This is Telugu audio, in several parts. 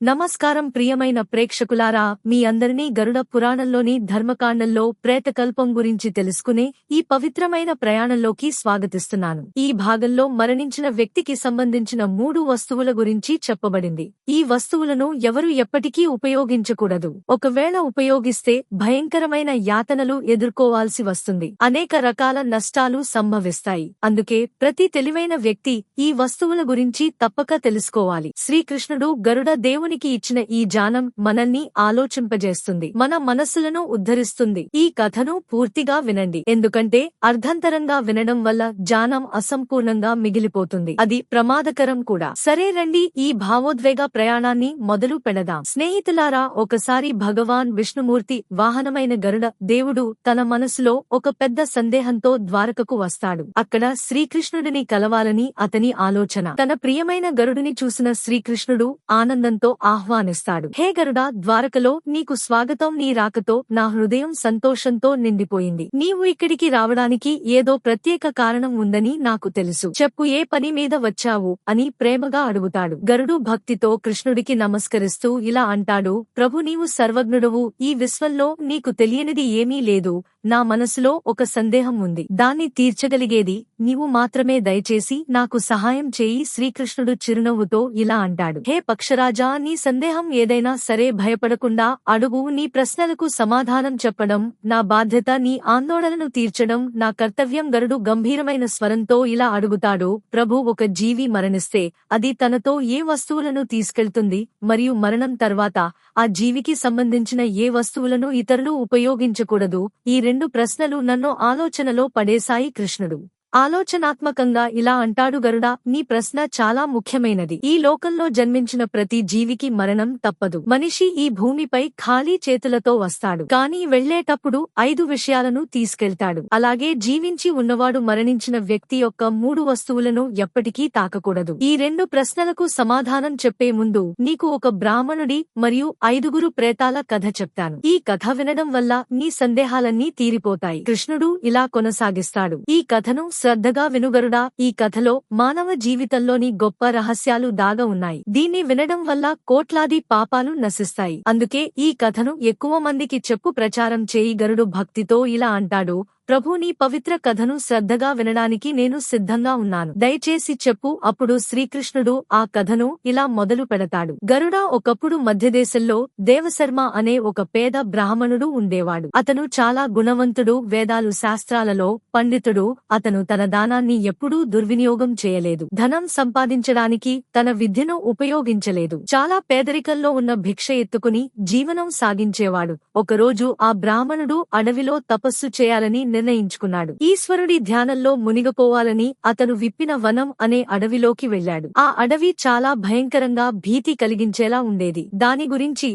నమస్కారం ప్రియమైన ప్రేక్షకులారా, మీ అందరినీ గరుడ పురాణంలోని ధర్మకాండంలో ప్రేతకల్పం గురించి తెలుసుకునే ఈ పవిత్రమైన ప్రయాణంలోకి స్వాగతిస్తున్నాను. ఈ భాగంలో మరణించిన వ్యక్తికి సంబంధించిన 3 వస్తువుల గురించి చెప్పబడింది. ఈ వస్తువులను ఎవరు ఎప్పటికీ ఉపయోగించకూడదు. ఒకవేళ ఉపయోగిస్తే భయంకరమైన యాతనలు ఎదుర్కోవాల్సి వస్తుంది. అనేక రకాల నష్టాలు సంభవిస్తాయి. అందుకే ప్రతి తెలివైన వ్యక్తి ఈ వస్తువుల గురించి తప్పక తెలుసుకోవాలి. శ్రీకృష్ణుడు గరుడ దేవునికి ఇచ్చిన ఈ జానం మనల్ని ఆలోచింపజేస్తుంది, మన మనస్సులను ఉద్ధరిస్తుంది. ఈ కథను పూర్తిగా వినండి, ఎందుకంటే అర్ధంతరంగా వినడం వల్ల జానం అసంపూర్ణంగా మిగిలిపోతుంది. అది ప్రమాదకరం కూడా. సరే రండి, ఈ భావోద్వేగ ప్రయాణాన్ని మొదలు పెడదాం. స్నేహితులారా, ఒకసారి భగవాన్ విష్ణుమూర్తి వాహనమైన గరుడ దేవుడు తన మనసులో ఒక పెద్ద సందేహంతో ద్వారకకు వస్తాడు. అక్కడ శ్రీకృష్ణుడిని కలవాలని అతని ఆలోచన. తన ప్రియమైన గరుడుని చూసిన శ్రీకృష్ణుడు ఆనందంతో ఆహ్వానిస్తాడు. హే గరుడా, ద్వారకలో నీకు స్వాగతం. నీ రాకతో నా హృదయం సంతోషంతో నిండిపోయింది. నీవు ఇక్కడికి రావడానికి ఏదో ప్రత్యేక కారణం ఉందని నాకు తెలుసు. చెప్పు, ఏ పని మీద వచ్చావు అని ప్రేమగా అడుగుతాడు. గరుడు భక్తితో కృష్ణుడికి నమస్కరిస్తూ ఇలా అంటాడు, ప్రభు, నీవు సర్వజ్ఞుడవు. ఈ విశ్వంలో నీకు తెలియనిది ఏమీ లేదు. నా మనసులో ఒక సందేహం ఉంది. దాన్ని తీర్చగలిగేది నీవు మాత్రమే. దయచేసి నాకు సహాయం చేయి. శ్రీకృష్ణుడు చిరునవ్వుతో ఇలా అంటాడు, హే పక్షరాజా, నీ సందేహం ఏదైనా సరే, భయపడకుండా అడుగు. నీ ప్రశ్నలకు సమాధానం చెప్పడం నా బాధ్యత. నీ ఆందోళనను తీర్చడం నా కర్తవ్యం. గరుడు గంభీరమైన స్వరంతో ఇలా అడుగుతాడు, ప్రభు, ఒక జీవి మరణిస్తే అది తనతో ఏ వస్తువులను తీసుకెళ్తుంది? మరియు మరణం తర్వాత ఆ జీవికి సంబంధించిన ఏ వస్తువులను ఇతరులు ఉపయోగించకూడదు? ఈ 2 ప్రశ్నలు నన్ను ఆలోచనలో పడేశాయి. కృష్ణుడు ఆలోచనాత్మకంగా ఇలా అంటాడు, గరుడా, నీ ప్రశ్న చాలా ముఖ్యమైనది. ఈ లోకంలో జన్మించిన ప్రతి జీవికి మరణం తప్పదు. మనిషి ఈ భూమిపై ఖాళీ చేతులతో వస్తాడు, కానీ వెళ్లేటప్పుడు 5 విషయాలను తీసుకెళ్తాడు. అలాగే జీవించి ఉన్నవాడు మరణించిన వ్యక్తి యొక్క 3 వస్తువులను ఎప్పటికీ తాకకూడదు. ఈ 2 ప్రశ్నలకు సమాధానం చెప్పే ముందు నీకు ఒక బ్రాహ్మణుడి మరియు 5 ప్రేతాల కథ చెప్తాను. ఈ కథ వినడం వల్ల నీ సందేహాలన్నీ తీరిపోతాయి. కృష్ణుడు ఇలా కొనసాగిస్తాడు, ఈ కథను శ్రద్ధగా వినుగరుడా. ఈ కథలో మానవ జీవితంలోని గొప్ప రహస్యాలు దాగా ఉన్నాయి. దీన్ని వినడం వల్ల కోట్లాది పాపాలు నశిస్తాయి. అందుకే ఈ కథను ఎక్కువ మందికి చెప్పు, ప్రచారం చేయి. గరుడు భక్తితో ఇలా అంటాడు, ప్రభు, నీ పవిత్ర కథను శ్రద్ధగా వినడానికి నేను సిద్ధంగా ఉన్నాను. దయచేసి చెప్పు. అప్పుడు శ్రీకృష్ణుడు ఆ కథను ఇలా మొదలు పెడతాడు. గరుడా, ఒకప్పుడు మధ్యదేశంలో దేవశర్మ అనే ఒక పేద బ్రాహ్మణుడు ఉండేవాడు. అతను చాలా గుణవంతుడు, వేదాలు శాస్త్రాలలో పండితుడు. అతను తన దానాన్ని ఎప్పుడూ దుర్వినియోగం చేయలేదు. ధనం సంపాదించడానికి తన విద్యను ఉపయోగించలేదు. చాలా పేదరికంలో ఉన్న భిక్ష ఎత్తుకుని జీవనం సాగించేవాడు. ఒకరోజు ఆ బ్రాహ్మణుడు అడవిలో తపస్సు చేయాలని నిర్ణయించుకున్నాడు. ఈశ్వరుడి ధ్యానంలో మునిగిపోవాలని అతను విప్పిన వనం అనే అడవిలోకి వెళ్లాడు. ఆ అడవి చాలా భయంకరంగా, భీతి కలిగించేలా ఉండేది. దాని గురించి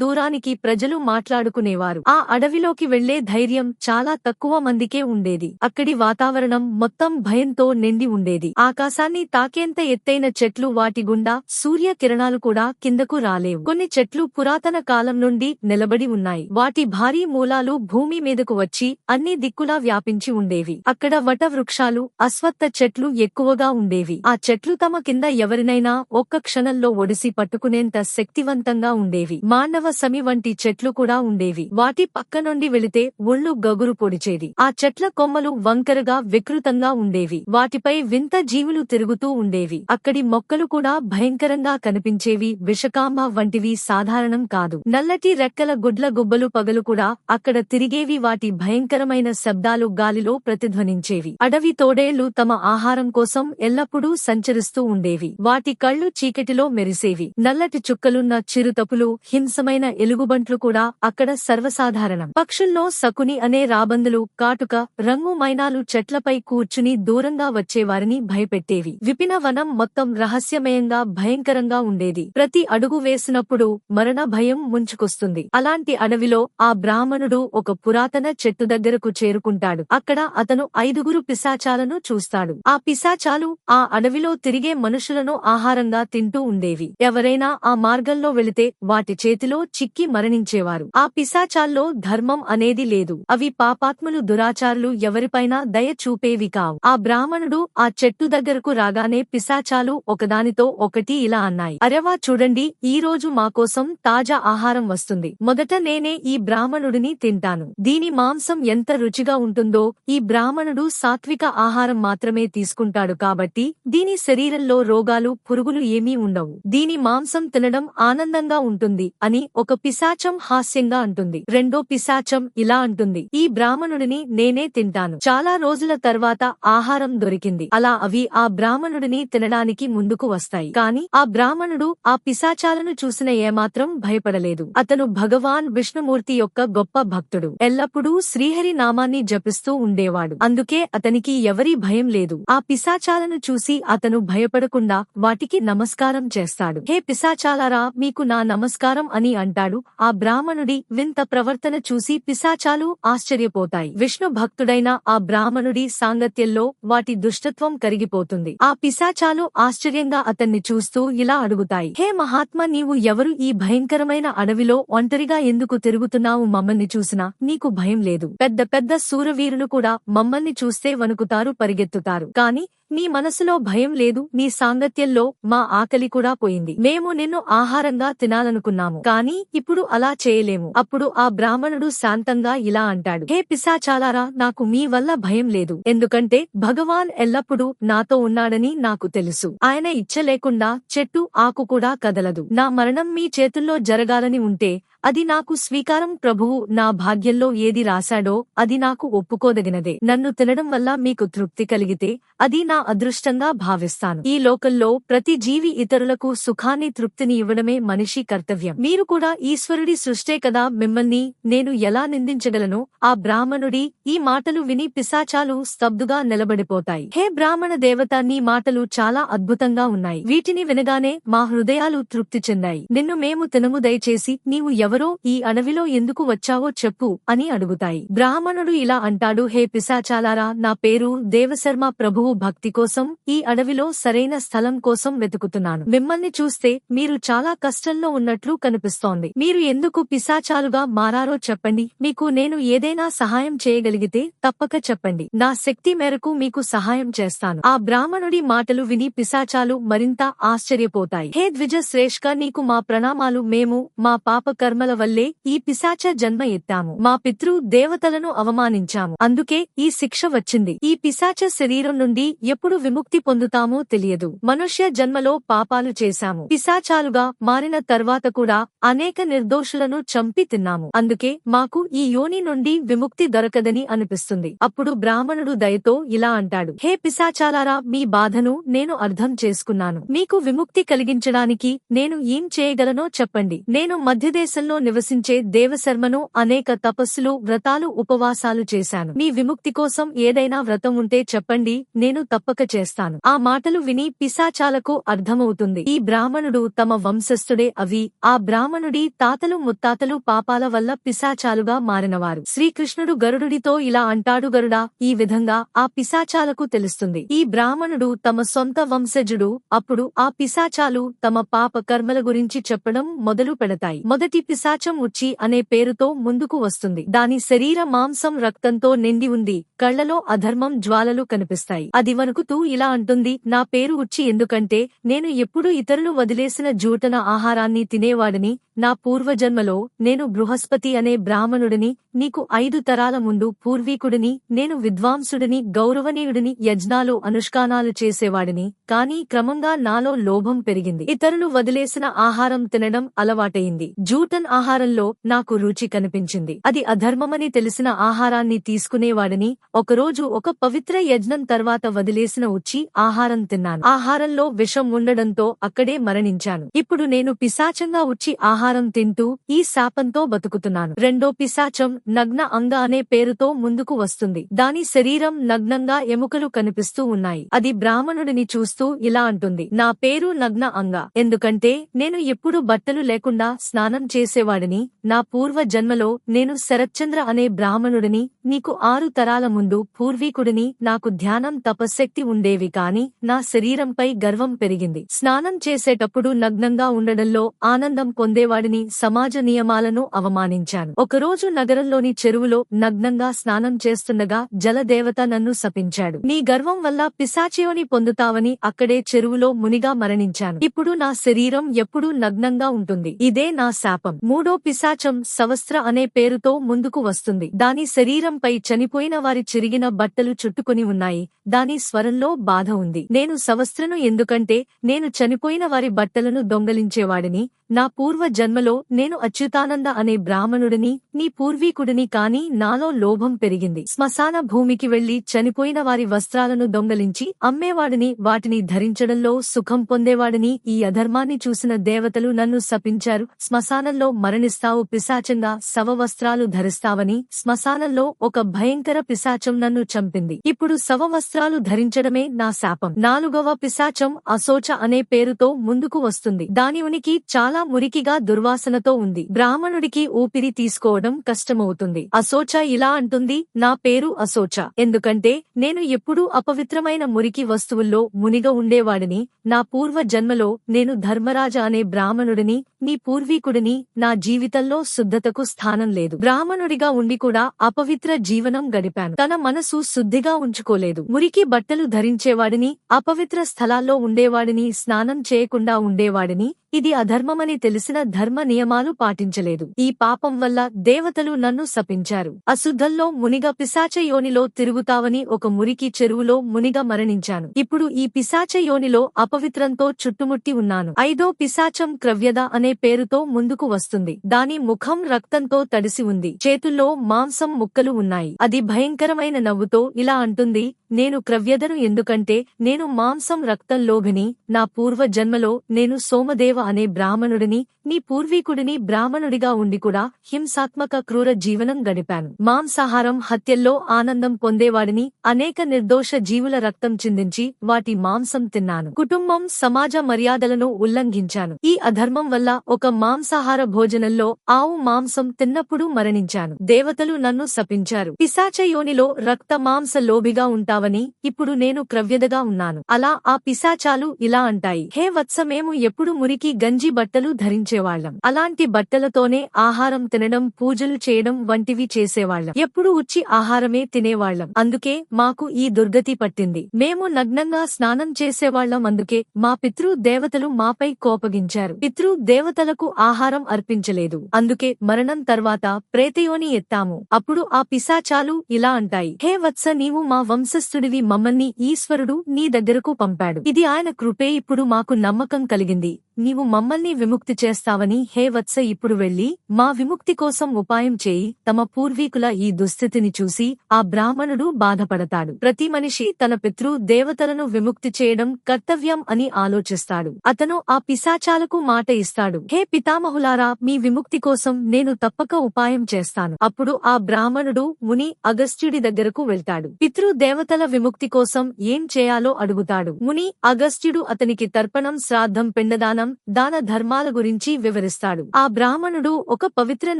దూరానికి ప్రజలు మాట్లాడుకునేవారు. ఆ అడవిలోకి వెళ్లే ధైర్యం చాలా తక్కువ మందికే ఉండేది. అక్కడి వాతావరణం మొత్తం భయంతో నిండి ఉండేది. ఆకాశాన్ని తాకేంత ఎత్తైన చెట్లు, వాటి గుండా సూర్య కిరణాలు కూడా కిందకు రాలేవు. కొన్ని చెట్లు పురాతన కాలం నుండి నిలబడి ఉన్నాయి. వాటి భారీ మూలాలు భూమి మీదకు వచ్చి అన్ని దిక్కులా వ్యాపించి ఉండేవి. అక్కడ వట వృక్షాలు, అశ్వత్థ చెట్లు ఎక్కువగా ఉండేవి. ఆ చెట్లు తమ కింద ఎవరినైనా ఒక్క క్షణంలో ఒడిసి పట్టుకునేంత శక్తివంతంగా ఉండేవి. మాండవ సమి వంటి చెట్లు కూడా ఉండేవి. వాటి పక్క నుండి వెళితే ఒళ్ళు గగురు పొడిచేది. ఆ చెట్ల కొమ్మలు వంకరగా, వికృతంగా ఉండేవి. వాటిపై వింత జీవులు తిరుగుతూ ఉండేవి. అక్కడి మొక్కలు కూడా భయంకరంగా కనిపించేవి. విషకాంబ వంటివి సాధారణం కాదు. నల్లటి రెక్కల గుడ్ల గుబ్బలు పగలు కూడా అక్కడ తిరిగేవి. వాటి భయంకరమైన శబ్దాలు గాలిలో ప్రతిధ్వనించేవి. అడవి తోడేళ్లు తమ ఆహారం కోసం ఎల్లప్పుడూ సంచరిస్తూ ఉండేవి. వాటి కళ్ళు చీకటిలో మెరిసేవి. నల్లటి చుక్కలున్న చిరుతపులు, హింసమైన ఎలుగుబంట్లు కూడా అక్కడ సర్వసాధారణం. పక్షుల్లో శకుని అనే రాబందులు, కాటుక రంగు మైనాలు చెట్లపై కూర్చుని దూరంగా వచ్చేవారిని భయపెట్టేవి. విపిన వనం మొత్తం రహస్యమయంగా, భయంకరంగా ఉండేది. ప్రతి అడుగు వేసినప్పుడు మరణ భయం ముంచుకొస్తుంది. అలాంటి అడవిలో ఆ బ్రాహ్మణుడు ఒక పురాతన చెట్టు దగ్గరకు చేరుకుంటాడు. అక్కడ అతను 5 పిశాచాలను చూస్తాడు. ఆ పిశాచాలు ఆ అడవిలో తిరిగే మనుషులను ఆహారంగా తింటూ ఉండేవి. ఎవరైనా ఆ మార్గంలో వెళితే వాటి చేతిలో చిక్కి మరణించేవారు. ఆ పిశాచాల్లో ధర్మం అనేది లేదు. అవి పాపాత్ములు, దురాచారులు, ఎవరిపైనా దయ చూపేవి కావు. ఆ బ్రాహ్మణుడు ఆ చెట్టు దగ్గరకు రాగానే పిశాచాలు ఒకదానితో ఒకటి ఇలా అన్నాయి, అరెవా, చూడండి, ఈ రోజు మాకోసం తాజా ఆహారం వస్తుంది. మొదట నేనే ఈ బ్రాహ్మణుడిని తింటాను. దీని మాంసం ఎంత రుచిగా ఉంటుందో. ఈ బ్రాహ్మణుడు సాత్విక ఆహారం మాత్రమే తీసుకుంటాడు కాబట్టి దీని శరీరంలో రోగాలు, పురుగులు ఏమీ ఉండవు. దీని మాంసం తినడం ఆనందంగా ఉంటుంది అని ఒక పిశాచం హాస్యంగా అంటుంది. రెండో పిశాచం ఇలా అంటుంది, ఈ బ్రాహ్మణుడిని నేనే తింటాను. చాలా రోజుల తర్వాత ఆహారం దొరికింది. అలా అవి ఆ బ్రాహ్మణుడిని తినడానికి ముందుకు వస్తాయి. కాని ఆ బ్రాహ్మణుడు ఆ పిశాచాలను చూసిన ఏమాత్రం భయపడలేదు. అతను భగవాన్ విష్ణుమూర్తి యొక్క గొప్ప భక్తుడు. ఎల్లప్పుడూ శ్రీహరి నామాన్ని జపిస్తూ ఉండేవాడు. అందుకే అతనికి ఎవరి భయం లేదు. ఆ పిశాచాలను చూసి అతను భయపడకుండా వాటికి నమస్కారం చేస్తాడు. హే పిశాచాలారా, మీకు నా నమస్కారం అని అంటాడు. ఆ బ్రాహ్మణుడి వింత ప్రవర్తన చూసి పిశాచాలు ఆశ్చర్యపోతాయి. విష్ణు భక్తుడైన ఆ బ్రాహ్మణుడి సాంగత్యంలో వాటి దుష్టత్వం కరిగిపోతుంది. ఆ పిశాచాలు ఆశ్చర్యంగా అతన్ని చూస్తూ ఇలా అడుగుతాయి, హే మహాత్మా, నీవు ఎవరు? ఈ భయంకరమైన అడవిలో ఒంటరిగా ఎందుకు తిరుగుతున్నావు? మమ్మల్ని చూసినా నీకు భయం లేదు. పెద్ద పెద్ద శూరవీరులు కూడా మమ్మల్ని చూస్తే వణుకుతారు, పరిగెత్తుతారు. కాని నీ మనసులో భయం లేదు. నీ సాంగత్యంలో మా ఆకలి కూడా పోయింది. మేము నిన్ను ఆహారంగా తినాలనుకున్నాము, కాని ఇప్పుడు అలా చేయలేము. అప్పుడు ఆ బ్రాహ్మణుడు శాంతంగా ఇలా అంటాడు, హే పిశాచాలారా, నాకు మీ వల్ల భయం లేదు. ఎందుకంటే భగవాన్ ఎల్లప్పుడూ నాతో ఉన్నాడని నాకు తెలుసు. ఆయన ఇచ్చ లేకుండా చెట్టు ఆకు కూడా కదలదు. నా మరణం మీ చేతుల్లో జరగాలని ఉంటే అది నాకు స్వీకారం. ప్రభువు నా భాగ్యంలో ఏది రాశాడో అది నాకు ఒప్పుకోదగినదే. నన్ను తినడం వల్ల మీకు తృప్తి కలిగితే అది నా అదృష్టంగా భావిస్తాను. ఈ లోకంలో ప్రతి జీవి ఇతరులకు సుఖాన్ని, తృప్తిని ఇవ్వడమే మనిషి కర్తవ్యం. మీరు కూడా ఈశ్వరుడి సృష్టే కదా, మిమ్మల్ని నేను ఎలా నిందించగలను? ఆ బ్రాహ్మణుడి ఈ మాటలు విని పిశాచాలు స్తబ్దుగా నిలబడిపోతాయి. హే బ్రాహ్మణ దేవత, నీ మాటలు చాలా అద్భుతంగా ఉన్నాయి. వీటిని వినగానే మా హృదయాలు తృప్తి చెందాయి. నిన్ను మేము తినము, దయచేసి నీవు ఎవరో, ఈ అడవిలో ఎందుకు వచ్చావో చెప్పు అని అడుగుతాయి. బ్రాహ్మణుడు ఇలా అంటాడు, హే పిశాచాలారా, నా పేరు దేవశర్మ. ప్రభువు భక్తి కోసం ఈ అడవిలో సరైన స్థలం కోసం వెతుకుతున్నాను. మిమ్మల్ని చూస్తే మీరు చాలా కష్టంలో ఉన్నట్లు కనిపిస్తోంది. మీరు ఎందుకు పిశాచాలుగా మారారో చెప్పండి. మీకు నేను ఏదైనా సహాయం చేయగలిగితే తప్పక చెప్పండి. నా శక్తి మేరకు మీకు సహాయం చేస్తాను. ఆ బ్రాహ్మణుడి మాటలు విని పిశాచాలు మరింత ఆశ్చర్యపోతాయి. హే ద్విజ శ్రేష్ఠ, నీకు మా ప్రణామాలు. మేము మా పాప కర్మల వల్లే ఈ పిశాచ జన్మ ఎత్తాము. మా పితృ దేవతలను అవమానించాము. అందుకే ఈ శిక్ష వచ్చింది. ఈ పిశాచ శరీరం నుండి ఎప్పుడు విముక్తి పొందుతామో తెలియదు. మనుష్య జన్మలో పాపాలు చేశాము. పిశాచాలుగా మారిన తర్వాత కూడా అనేక నిర్దోషులను చంపి తిన్నాము. అందుకే మాకు ఈ యోని నుండి విముక్తి దొరకదని అనిపిస్తుంది. అప్పుడు బ్రాహ్మణుడు దయతో ఇలా అంటాడు, హే పిశాచాలారా, మీ బాధను నేను అర్థం చేసుకున్నాను. మీకు విముక్తి కలిగించడానికి నేను ఏం చేయగలనో చెప్పండి. నేను మధ్యదేశంలో నివసించే దేవశర్మను. అనేక తపస్సులు, వ్రతాలు, ఉపవాసాలు చేశాను. మీ విముక్తి కోసం ఏదైనా వ్రతం ఉంటే చెప్పండి, నేను తప్పక చేస్తాను. ఆ మాటలు విని పిశాచాలకు అర్థమవుతుంది, ఈ బ్రాహ్మణుడు తమ వంశస్థుడే. అవి ఆ బ్రాహ్మణుడి తాతలు ముత్తాతలు పాపాల వల్ల పిశాచాలుగా మారినవారు. శ్రీకృష్ణుడు గరుడుడితో ఇలా అంటాడు, గరుడా, ఈ విధంగా ఆ పిశాచాలకు తెలుస్తుంది ఈ బ్రాహ్మణుడు తమ సొంత వంశజుడు. అప్పుడు ఆ పిశాచాలు తమ పాప కర్మల గురించి చెప్పడం మొదలు పెడతాయి. మొదటి పిశాచం ఉచ్చి అనే పేరుతో ముందుకు వస్తుంది. దాని శరీర మాంసం రక్తంతో నిండి ఉంది. కళ్లలో అధర్మం జ్వాలలు కనిపిస్తాయి. అది వణుకుతూ ఇలా అంటుంది, నా పేరు ఉచ్చి ఎందుకంటే నేను ఎప్పుడూ ఇతరులు వదిలేసిన జూటన ఆహారాన్ని తినేవాడిని. నా పూర్వజన్మలో నేను బృహస్పతి అనే బ్రాహ్మణుడిని. నీకు 5 తరాల ముందు పూర్వీకుడిని. నేను విద్వాంసుడిని, గౌరవనీయుడిని, యజ్ఞాలు, అనుష్ఠానాలు చేసేవాడిని. కానీ క్రమంగా నాలో లోభం పెరిగింది. ఇతరులు వదిలేసిన ఆహారం తినడం అలవాటయింది. జూటన్ ఆహారంలో నాకు రుచి కనిపించింది. అది అధర్మమని తెలిసిన ఆహారాన్ని తీసుకునేవాడిని. ఒకరోజు ఒక పవిత్ర యజ్ఞం తర్వాత వదిలేసిన ఉచ్చి ఆహారం తిన్నాను. ఆహారంలో విషం ఉండడంతో అక్కడే మరణించాను. ఇప్పుడు నేను పిశాచంగా ఉచ్చి ఆహారం తింటూ ఈ శాపంతో బతుకుతున్నాను. రెండో పిశాచం నగ్న అంగ అనే పేరుతో ముందుకు వస్తుంది. దాని శరీరం నగ్నంగా ఎముకలు కనిపిస్తూ ఉన్నాయి. అది బ్రాహ్మణుడిని చూస్తూ ఇలా అంటుంది, నా పేరు నగ్న అంగ ఎందుకంటే నేను ఎప్పుడు బట్టలు లేకుండా స్నానం చేసే చేసేవాడిని, నా పూర్వ జన్మలో నేను శరత్చంద్ర అనే బ్రాహ్మణుడిని, నీకు 6 తరాల ముందు పూర్వీకుడిని. నాకు ధ్యానం తపశ్శక్తి ఉండేవి కాని నా శరీరంపై గర్వం పెరిగింది. స్నానం చేసేటప్పుడు నగ్నంగా ఉండడంలో ఆనందం పొందేవాడిని. సమాజ నియమాలను అవమానించాను. ఒకరోజు నగరంలోని చెరువులో నగ్నంగా స్నానం చేస్తుండగా జలదేవత నన్ను శపించాడు. నీ గర్వం వల్ల పిశాచయోని పొందుతావని అక్కడే చెరువులో మునిగా మరణించాను. ఇప్పుడు నా శరీరం ఎప్పుడూ నగ్నంగా ఉంటుంది. ఇదే నా శాపం. మూడో పిశాచం సవస్త్ర అనే పేరుతో ముందుకు వస్తుంది. దాని శరీరంపై చనిపోయిన వారి చిరిగిన బట్టలు చుట్టుకుని ఉన్నాయి. దాని స్వరంలో బాధ ఉంది. నేను సవస్త్రను ఎందుకంటే నేను చనిపోయిన వారి బట్టలను దొంగలించేవాడిని. నా పూర్వ జన్మలో నేను అచ్యుతానంద అనే బ్రాహ్మణుడిని, నీ పూర్వీకుడిని. కాని నాలో లోభం పెరిగింది. శ్మశాన భూమికి వెళ్లి చనిపోయిన వారి వస్త్రాలను దొంగలించి అమ్మేవాడిని. వాటిని ధరించడంలో సుఖం పొందేవాడిని. ఈ అధర్మాన్ని చూసిన దేవతలు నన్ను శపించారు. శ్మశానంలో మరణిస్తావు, పిశాచంగా శవవస్త్రాలు ధరిస్తావని. శ్మశానంలో ఒక భయంకర పిశాచం నన్ను చంపింది. ఇప్పుడు శవవస్త్రాలు ధరించడమే నా శాపం. నాలుగవ పిశాచం అశోచ అనే పేరుతో ముందుకు వస్తుంది. దాని ఉనికి చాలా మురికిగా దుర్వాసనతో ఉంది. బ్రాహ్మణుడికి ఊపిరి తీసుకోవడం కష్టమవుతుంది. అశోచ ఇలా అంటుంది, నా పేరు అశోచ ఎందుకంటే నేను ఎప్పుడూ అపవిత్రమైన మురికి వస్తువుల్లో మునిగ ఉండేవాడిని. నా పూర్వ జన్మలో నేను ధర్మరాజ అనే బ్రాహ్మణుడిని, నీ పూర్వీకుడిని. నా జీవితంలో శుద్ధతకు స్థానం లేదు. బ్రాహ్మణుడిగా ఉండి కూడా అపవిత్ర జీవనం గడిపాను. తన మనసు శుద్ధిగా ఉంచుకోలేదు. మురికి బట్టలు ధరించేవాడిని, అపవిత్ర స్థలాల్లో ఉండేవాడిని, స్నానం చేయకుండా ఉండేవాడిని. ఇది అధర్మమని తెలిసిన ధర్మ నియమాలు పాటించలేదు. ఈ పాపం వల్ల దేవతలు నన్ను శపించారు. అశుద్ధంలో మునిగ పిశాచ యోనిలో తిరుగుతావని ఒక మురికి చెరువులో మునిగ మరణించాను. ఇప్పుడు ఈ పిశాచ యోనిలో అపవిత్రంతో చుట్టుముట్టి ఉన్నాను. ఐదో పిశాచం క్రవ్యద అనే పేరుతో ముందుకు వస్తుంది. దాని ముఖం రక్తంతో తడిసి ఉంది. చేతుల్లో మాంసం ముక్కలు ఉన్నాయి. అది భయంకరమైన నవ్వుతో ఇలా అంటుంది, నేను క్రవ్యదను ఎందుకంటే నేను మాంసం రక్తం లోభిని. నా పూర్వ జన్మలో నేను సోమదేవ అనే బ్రాహ్మణుడిని, నీ పూర్వీకుడిని. బ్రాహ్మణుడిగా ఉండి కూడా హింసాత్మక క్రూర జీవనం గడిపాను. మాంసాహారం హత్యల్లో ఆనందం పొందేవాడిని. అనేక నిర్దోష జీవుల రక్తం చిందించి వాటి మాంసం తిన్నాను. కుటుంబం సమాజ మర్యాదలను ఉల్లంఘించాను. ఈ అధర్మం వల్ల ఒక మాంసాహార భోజనంలో ఆవు మాంసం తిన్నప్పుడు మరణించాను. దేవతలు నన్ను శపించారు. పిశాచ యోనిలో రక్త మాంస లోభిగా ఉంటావని. ఇప్పుడు నేను క్రవ్యదగా ఉన్నాను. అలా ఆ పిశాచాలు ఇలా అంటాయి, హే వత్స, మేము ఎప్పుడు మురికి గంజి బట్టలు ధరించేవాళ్లం. అలాంటి బట్టలతోనే ఆహారం తినడం, పూజలు చేయడం వంటివి చేసేవాళ్లం. ఎప్పుడు ఉచ్చి ఆహారమే తినేవాళ్లం. అందుకే మాకు ఈ దుర్గతి పట్టింది. మేము నగ్నంగా స్నానం చేసేవాళ్లం. అందుకే మా పితృ దేవతలు మాపై కోపగించారు. పితృ దేవతలకు ఆహారం అర్పించలేదు. అందుకే మరణం తర్వాత ప్రేతయోని ఎత్తాము. అప్పుడు ఆ పిశాచాలు ఇలా అంటాయి, హే వత్స, నీవు మా వంశస్థుడివి. మమ్మల్ని ఈశ్వరుడు నీ దగ్గరకు పంపాడు. ఇది ఆయన కృపే. ఇప్పుడు మాకు నమ్మకం కలిగింది. నీవు మమ్మల్ని విముక్తి చేస్తావని. హే వత్స, ఇప్పుడు వెళ్లి మా విముక్తి కోసం ఉపాయం చేయి. తమ పూర్వీకుల ఈ దుస్థితిని చూసి ఆ బ్రాహ్మణుడు బాధపడతాడు. ప్రతి మనిషి తన పితృ దేవతలను విముక్తి చేయడం కర్తవ్యం అని ఆలోచిస్తాడు. అతను ఆ పిశాచాలకు మాట ఇస్తాడు, హే పితామహులారా, మీ విముక్తి కోసం నేను తప్పక ఉపాయం చేస్తాను. అప్పుడు ఆ బ్రాహ్మణుడు ముని అగస్త్యుడి దగ్గరకు వెళ్తాడు. పితృ దేవతల విముక్తి కోసం ఏం చేయాలో అడుగుతాడు. ముని అగస్త్యుడు అతనికి తర్పణం, శ్రాద్ధం, పిండదానం, దాన ధర్మాల గురించి వివరిస్తాడు. ఆ బ్రాహ్మణుడు ఒక పవిత్ర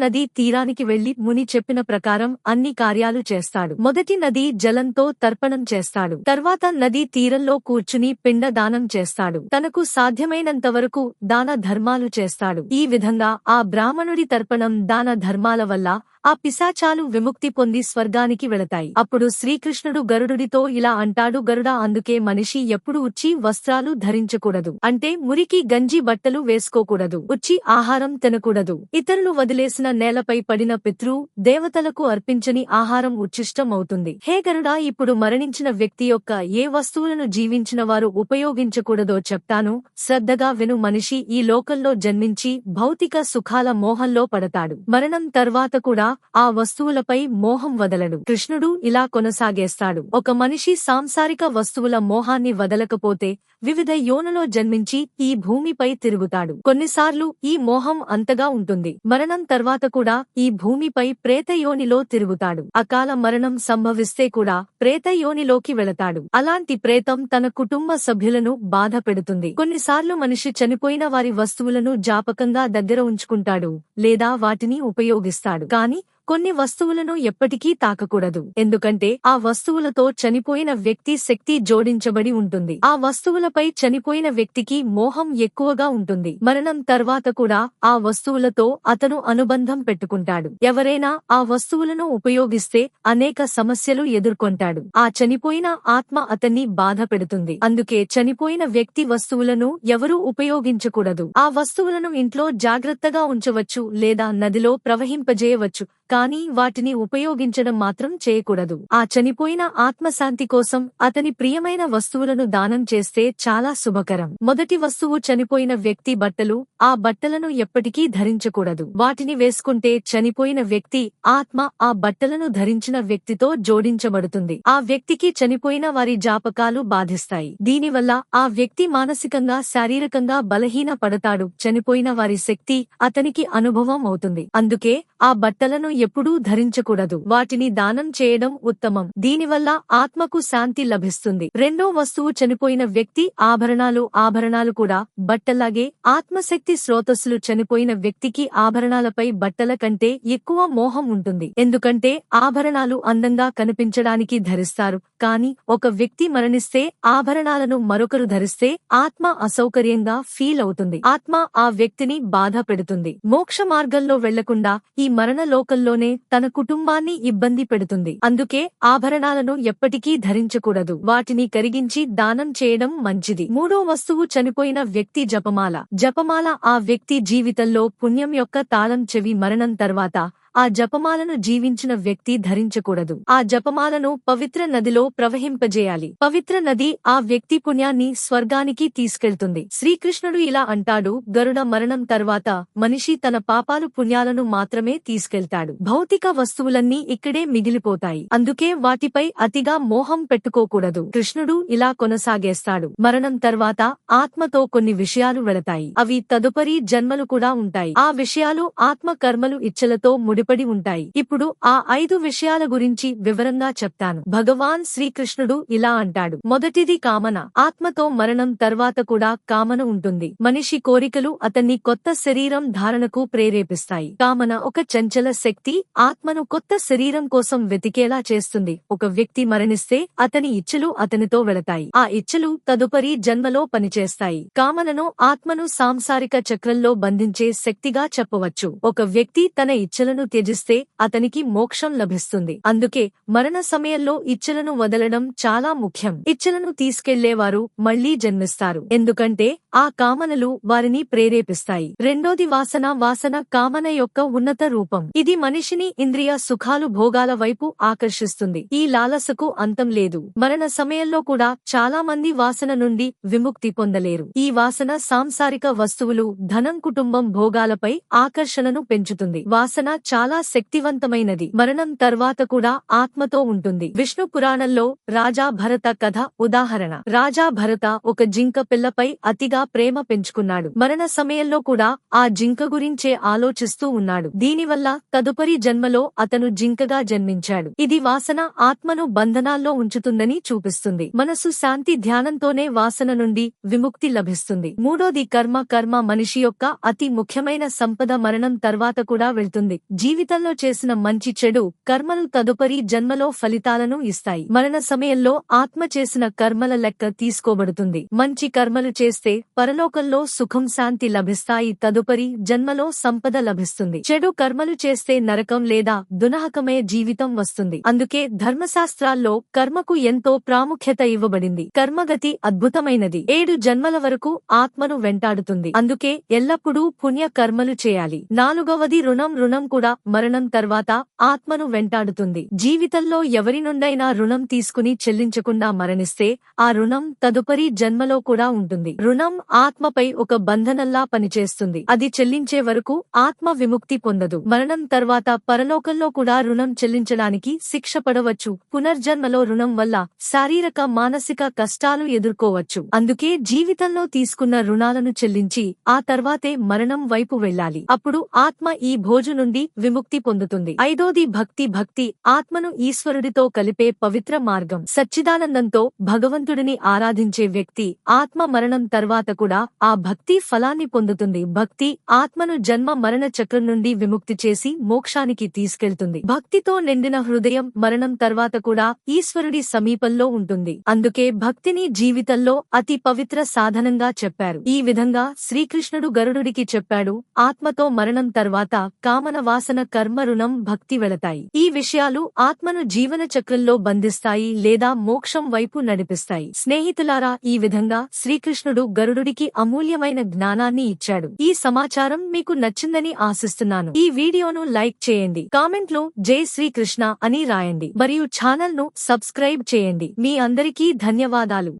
నదీ తీరానికి వెళ్లి ముని చెప్పిన ప్రకారం అన్ని కార్యాలు చేస్తాడు. మొదటి నదీ జలంతో తర్పణం చేస్తాడు. తర్వాత నదీ తీరంలో కూర్చుని పిండ దానం చేస్తాడు. తనకు సాధ్యమైనంత వరకు దాన ధర్మాలు చేస్తాడు. ఈ విధంగా ఆ బ్రాహ్మణుడి తర్పణం, దాన ధర్మాల వల్ల ఆ పిశాచాలు విముక్తి పొంది స్వర్గానికి వెళతాయి. అప్పుడు శ్రీకృష్ణుడు గరుడుడితో ఇలా అంటాడు, గరుడా, అందుకే మనిషి ఎప్పుడు ఉచ్చి వస్త్రాలు ధరించకూడదు. అంటే మురికి గంజి బట్టలు వేసుకోకూడదు. ఉచ్చి ఆహారం తినకూడదు. ఇతరులు వదిలేసిన నేలపై పడిన పితృ దేవతలకు అర్పించని ఆహారం ఉచ్చిష్టం అవుతుంది. హే గరుడా, ఇప్పుడు మరణించిన వ్యక్తి యొక్క ఏ వస్తువులను జీవించిన వారు ఉపయోగించకూడదో చెప్తాను. శ్రద్ధగా విను. మనిషి ఈ లోకంలో జన్మించి భౌతిక సుఖాల మోహంలో పడతాడు. మరణం తర్వాత కూడా ఆ వస్తువులపై మోహం వదలడు. కృష్ణుడు ఇలా కొనసాగేస్తాడు, ఒక మనిషి సాంసారిక వస్తువుల మోహాన్ని వదలకపోతే వివిధ యోనులో జన్మించి ఈ భూమిపై తిరుగుతాడు. కొన్నిసార్లు ఈ మోహం అంతగా ఉంటుంది, మరణం తర్వాత కూడా ఈ భూమిపై ప్రేతయోనిలో తిరుగుతాడు. అకాల మరణం సంభవిస్తే కూడా ప్రేతయోనిలోకి వెళతాడు. అలాంటి ప్రేతం తన కుటుంబ సభ్యులను బాధ పెడుతుంది. కొన్నిసార్లు మనిషి చనిపోయిన వారి వస్తువులను జ్ఞాపకంగా దగ్గర ఉంచుకుంటాడు లేదా వాటిని ఉపయోగిస్తాడు. కానీ కొన్ని వస్తువులను ఎప్పటికీ తాకకూడదు, ఎందుకంటే ఆ వస్తువులతో చనిపోయిన వ్యక్తి శక్తి జోడించబడి ఉంటుంది. ఆ వస్తువులపై చనిపోయిన వ్యక్తికి మోహం ఎక్కువగా ఉంటుంది. మరణం తర్వాత కూడా ఆ వస్తువులతో అతను అనుబంధం పెట్టుకుంటాడు. ఎవరైనా ఆ వస్తువులను ఉపయోగిస్తే అనేక సమస్యలు ఎదుర్కొంటాడు. ఆ చనిపోయిన ఆత్మ అతన్ని బాధ పెడుతుంది. అందుకే చనిపోయిన వ్యక్తి వస్తువులను ఎవరూ ఉపయోగించకూడదు. ఆ వస్తువులను ఇంట్లో జాగ్రత్తగా ఉంచవచ్చు లేదా నదిలో ప్రవహింపజేయవచ్చు, కానీ వాటిని ఉపయోగించడం మాత్రం చేయకూడదు. ఆ చనిపోయిన ఆత్మశాంతి కోసం అతని ప్రియమైన వస్తువులను దానం చేస్తే చాలా శుభకరం. మొదటి వస్తువు చనిపోయిన వ్యక్తి బట్టలు. ఆ బట్టలను ఎప్పటికీ ధరించకూడదు. వాటిని వేసుకుంటే చనిపోయిన వ్యక్తి ఆత్మ ఆ బట్టలను ధరించిన వ్యక్తితో జోడించబడుతుంది. ఆ వ్యక్తికి చనిపోయిన వారి జ్ఞాపకాలు బాధిస్తాయి. దీనివల్ల ఆ వ్యక్తి మానసికంగా శారీరకంగా బలహీన పడతాడు. చనిపోయిన వారి శక్తి అతనికి అనుభవం అవుతుంది. అందుకే ఆ బట్టలను ఎప్పుడూ ధరించకూడదు. వాటిని దానం చేయడం ఉత్తమం. దీనివల్ల ఆత్మకు శాంతి లభిస్తుంది. రెండో వస్తువు చనిపోయిన వ్యక్తి ఆభరణాలు. ఆభరణాలు కూడా బట్టలాగే ఆత్మశక్తి స్రోతస్సులు. చనిపోయిన వ్యక్తికి ఆభరణాలపై బట్టల కంటే ఎక్కువ మోహం ఉంటుంది, ఎందుకంటే ఆభరణాలు అందంగా కనిపించడానికి ధరిస్తారు. కానీ ఒక వ్యక్తి మరణిస్తే ఆభరణాలను మరొకరు ధరిస్తే ఆత్మ అసౌకర్యంగా ఫీల్ అవుతుంది. ఆత్మ ఆ వ్యక్తిని బాధ పెడుతుంది. మోక్ష మార్గంలో వెళ్లకుండా ఈ మరణ లోకంలోనే తన కుటుంబాన్ని ఇబ్బంది పెడుతుంది. అందుకే ఆభరణాలను ఎప్పటికీ ధరించకూడదు. వాటిని కరిగించి దానం చేయడం మంచిది. మూడో వస్తువు చనిపోయిన వ్యక్తి జపమాల. జపమాల ఆ వ్యక్తి జీవితంలో పుణ్యం యొక్క తాళం చెవి. మరణం తర్వాత ఆ జపమాలను జీవించిన వ్యక్తి ధరించకూడదు. ఆ జపమాలను పవిత్ర నదిలో ప్రవహింపజేయాలి. పవిత్ర నది ఆ వ్యక్తి పుణ్యాన్ని స్వర్గానికి తీసుకెళ్తుంది. శ్రీకృష్ణుడు ఇలా అంటాడు, గరుడ మరణం తర్వాత మనిషి తన పాపాలు పుణ్యాలను మాత్రమే తీసుకెళ్తాడు. భౌతిక వస్తువులన్నీ ఇక్కడే మిగిలిపోతాయి. అందుకే వాటిపై అతిగా మోహం పెట్టుకోకూడదు. కృష్ణుడు ఇలా కొనసాగేస్తాడు, మరణం తర్వాత ఆత్మతో కొన్ని విషయాలు వెళతాయి. అవి తదుపరి జన్మలు కూడా ఉంటాయి. ఆ విషయాలు ఆత్మ కర్మలు ఇచ్చలతో ముడిపడి ఉంటాయి. ఇప్పుడు ఆ 5 విషయాల గురించి వివరంగా చెప్తాను. భగవాన్ శ్రీకృష్ణుడు ఇలా అంటాడు, మొదటిది కామన. ఆత్మతో మరణం తర్వాత కూడా కామన ఉంటుంది. మనిషి కోరికలు అతన్ని కొత్త శరీరం ధారణకు ప్రేరేపిస్తాయి. కామన ఒక చంచల శక్తి, ఆత్మను కొత్త శరీరం కోసం వెతికేలా చేస్తుంది. ఒక వ్యక్తి మరణిస్తే అతని ఇచ్చలు అతనితో వెళతాయి. ఆ ఇచ్చలు తదుపరి జన్మలో పనిచేస్తాయి. కామనను ఆత్మను సాంసారిక చక్రంలో బంధించే శక్తిగా చెప్పవచ్చు. ఒక వ్యక్తి తన ఇచ్చలను త్యజిస్తే అతనికి మోక్షం లభిస్తుంది. అందుకే మరణ సమయంలో ఇచ్చలను వదలడం చాలా ముఖ్యం. ఇచ్చలను తీసుకెళ్లేవారు మళ్లీ జన్మిస్తారు, ఎందుకంటే ఆ కామనలు వారిని ప్రేరేపిస్తాయి. రెండోది వాసన. వాసన కామన యొక్క ఉన్నత రూపం. ఇది మనిషిని ఇంద్రియ సుఖాలు భోగాల వైపు ఆకర్షిస్తుంది. ఈ లాలసకు అంతం లేదు. మరణ సమయంలో కూడా చాలా మంది వాసన నుండి విముక్తి పొందలేరు. ఈ వాసన సాంసారిక వస్తువులు, ధనం, కుటుంబం, భోగాలపై ఆకర్షణను పెంచుతుంది. వాసన చాలా శక్తివంతమైనది. మరణం తర్వాత కూడా ఆత్మతో ఉంటుంది. విష్ణు పురాణంలో రాజా భరత కథ ఉదాహరణ. రాజా భరత ఒక జింక పిల్లపై అతిగా ప్రేమ పెంచుకున్నాడు. మరణ సమయంలో కూడా ఆ జింక గురించే ఆలోచిస్తూ ఉన్నాడు. దీనివల్ల తదుపరి జన్మలో అతను జింకగా జన్మించాడు. ఇది వాసన ఆత్మను బంధనాల్లో ఉంచుతుందని చూపిస్తుంది. మనసు శాంతి ధ్యానంతోనే వాసన నుండి విముక్తి లభిస్తుంది. మూడోది కర్మ. కర్మ మనిషి యొక్క అతి ముఖ్యమైన సంపద. మరణం తర్వాత కూడా వెళ్తుంది. జీవితంలో చేసిన మంచి చెడు కర్మలు తదుపరి జన్మలో ఫలితాలను ఇస్తాయి. మరణ సమయంలో ఆత్మ చేసిన కర్మల లెక్క తీసుకోబడుతుంది. మంచి కర్మలు చేస్తే పరలోకంలో సుఖం, శాంతి లభిస్తాయి. తదుపరి జన్మలో సంపద లభిస్తుంది. చెడు కర్మలు చేస్తే నరకం లేదా దునహకమే జీవితం వస్తుంది. అందుకే ధర్మశాస్త్రాల్లో కర్మకు ఎంతో ప్రాముఖ్యత ఇవ్వబడింది. కర్మగతి అద్భుతమైనది. 7 జన్మల వరకు ఆత్మను వెంటాడుతుంది. అందుకే ఎల్లప్పుడూ పుణ్య కర్మలు చేయాలి. నాలుగవది రుణం. రుణం కూడా మరణం తర్వాత ఆత్మను వెంటాడుతుంది. జీవితంలో ఎవరి నుండైనా రుణం తీసుకుని చెల్లించకుండా మరణిస్తే ఆ రుణం తదుపరి జన్మలో కూడా ఉంటుంది. రుణం ఆత్మపై ఒక బంధనంలా పనిచేస్తుంది. అది చెల్లించే వరకు ఆత్మ విముక్తి పొందదు. మరణం తర్వాత పరలోకంలో కూడా రుణం చెల్లించడానికి శిక్ష పడవచ్చు. పునర్జన్మలో రుణం వల్ల శారీరక మానసిక కష్టాలు ఎదుర్కోవచ్చు. అందుకే జీవితంలో తీసుకున్న రుణాలను చెల్లించి ఆ తర్వాతే మరణం వైపు వెళ్ళాలి. అప్పుడు ఆత్మ ఈ భోజు నుండి విముక్తి పొందుతుంది. ఐదోది భక్తి. భక్తి ఆత్మను ఈశ్వరుడితో కలిపే పవిత్ర మార్గం. సచ్చిదానందంతో భగవంతుడిని ఆరాధించే వ్యక్తి ఆత్మ మరణం తర్వాత కూడా ఆ భక్తి ఫలాన్ని పొందుతుంది. భక్తి ఆత్మను జన్మ మరణ చక్రం నుండి విముక్తి చేసి మోక్షానికి తీసుకెళ్తుంది. భక్తితో నిండిన హృదయం మరణం తర్వాత కూడా ఈశ్వరుడి సమీపంలో ఉంటుంది. అందుకే భక్తిని జీవితంలో అతి పవిత్ర సాధనంగా చెప్పారు. ఈ విధంగా శ్రీకృష్ణుడు గరుడుడికి చెప్పాడు, ఆత్మతో మరణం తర్వాత కామన వాసన కర్మ రుణం భక్తి వెళతాయి. ఈ విషయాలు ఆత్మను జీవన చక్రంలో బంధిస్తాయి లేదా మోక్షం వైపు నడిపిస్తాయి. స్నేహితులారా, ఈ విధంగా శ్రీకృష్ణుడు గరుడుడికి అమూల్యమైన జ్ఞానాన్ని ఇచ్చాడు. ఈ సమాచారం మీకు నచ్చిందని ఆశిస్తున్నాను. ఈ వీడియోను లైక్ చేయండి, కామెంట్ లో జై శ్రీకృష్ణ అని రాయండి మరియు ఛానల్ ను సబ్స్క్రైబ్ చేయండి. మీ అందరికీ ధన్యవాదాలు.